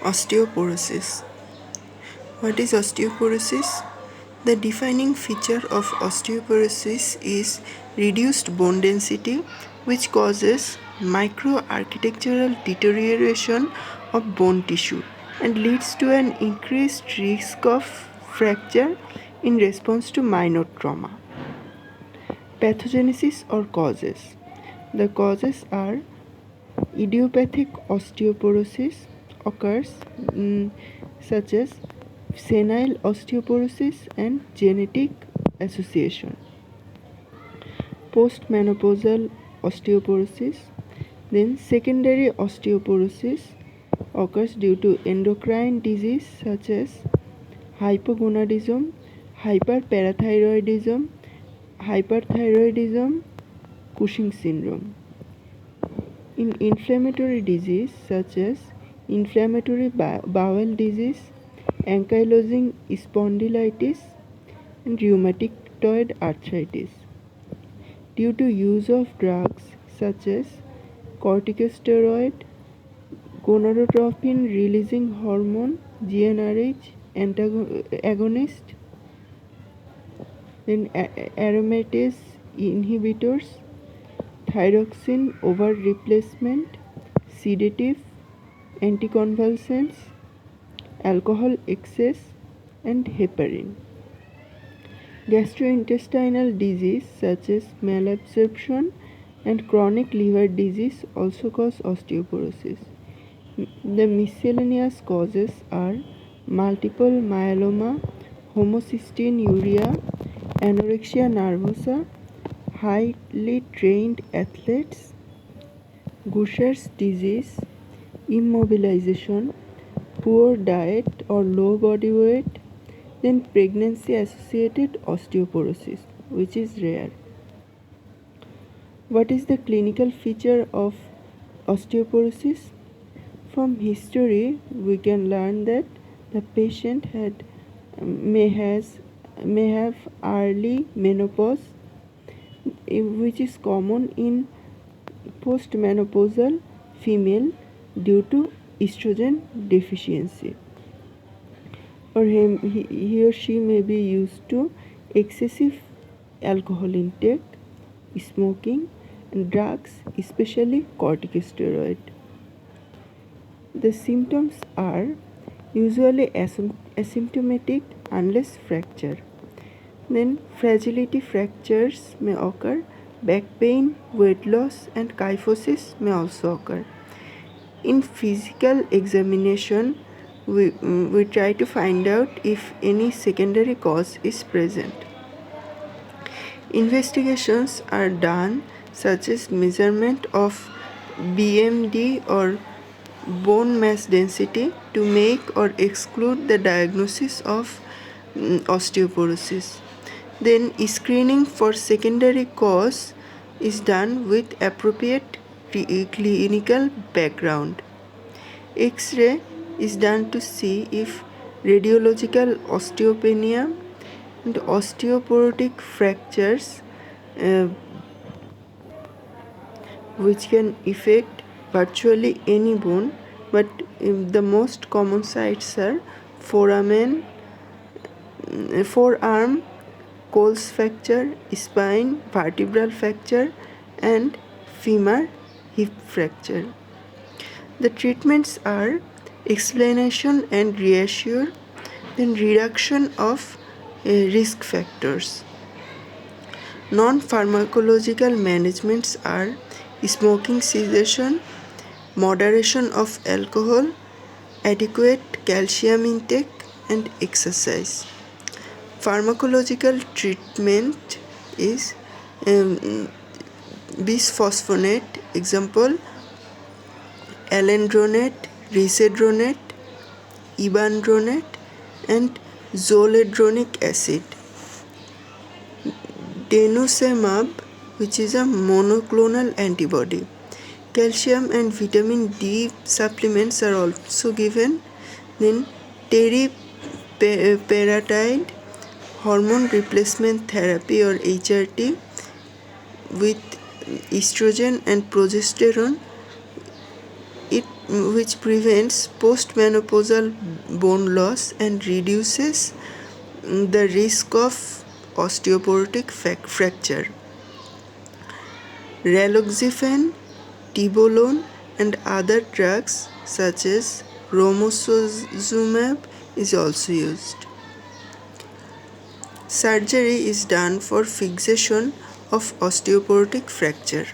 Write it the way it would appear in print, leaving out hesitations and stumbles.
Osteoporosis. What is osteoporosis? The defining feature of osteoporosis is reduced bone density, which causes microarchitectural deterioration of bone tissue and leads to an increased risk of fracture in response to minor trauma. Pathogenesis or causes. The causes are idiopathic osteoporosis occurs such as senile osteoporosis and genetic association. Postmenopausal osteoporosis. Then secondary osteoporosis occurs due to endocrine disease such as hypogonadism, hyperparathyroidism, hyperthyroidism, Cushing syndrome. In inflammatory disease such as inflammatory bowel disease, ankylosing spondylitis, and rheumatoid arthritis. Due to use of drugs such as corticosteroid, gonadotropin releasing hormone GnRH agonist, then aromatase inhibitors, thyroxine over replacement, sedative, anticonvulsants, alcohol excess, and heparin. Gastrointestinal disease such as malabsorption and chronic liver disease also cause osteoporosis. The miscellaneous causes are multiple myeloma, homocystinuria, anorexia nervosa, highly trained athletes, Gaucher's disease, immobilization, poor diet or low body weight, then pregnancy associated osteoporosis, which is rare. What is the clinical feature of osteoporosis? From history, we can learn that the patient may have early menopause, which is common in postmenopausal female due to estrogen deficiency, or he or she may be used to excessive alcohol intake, smoking, and drugs, especially corticosteroid. The symptoms are usually asymptomatic unless fracture. Then fragility fractures may occur, back pain, weight loss, and kyphosis may also occur. In physical examination, we try to find out if any secondary cause is present. Investigations are done such as measurement of BMD or bone mass density to make or exclude the diagnosis of osteoporosis. Then screening for secondary cause is done with appropriate clinical background. X-ray is done to see if radiological osteopenia and osteoporotic fractures which can affect virtually any bone, but the most common sites are forearm, Coles fracture, spine, vertebral fracture, and femur hip fracture. The treatments are explanation and reassure, then reduction of risk factors. Non-pharmacological managements are smoking cessation, moderation of alcohol, adequate calcium intake, and exercise. Pharmacological treatment is bisphosphonate, example alendronate, risedronate, ibandronate, and zoledronic acid. Denosumab, which is a monoclonal antibody. Calcium and vitamin D supplements are also given. Then teriparatide, hormone replacement therapy or HRT with estrogen and progesterone. It which prevents postmenopausal bone loss and reduces the risk of osteoporotic fracture. Raloxifene, Tibolone, and other drugs such as romosozumab is also used. Surgery is done for fixation of osteoporotic fracture.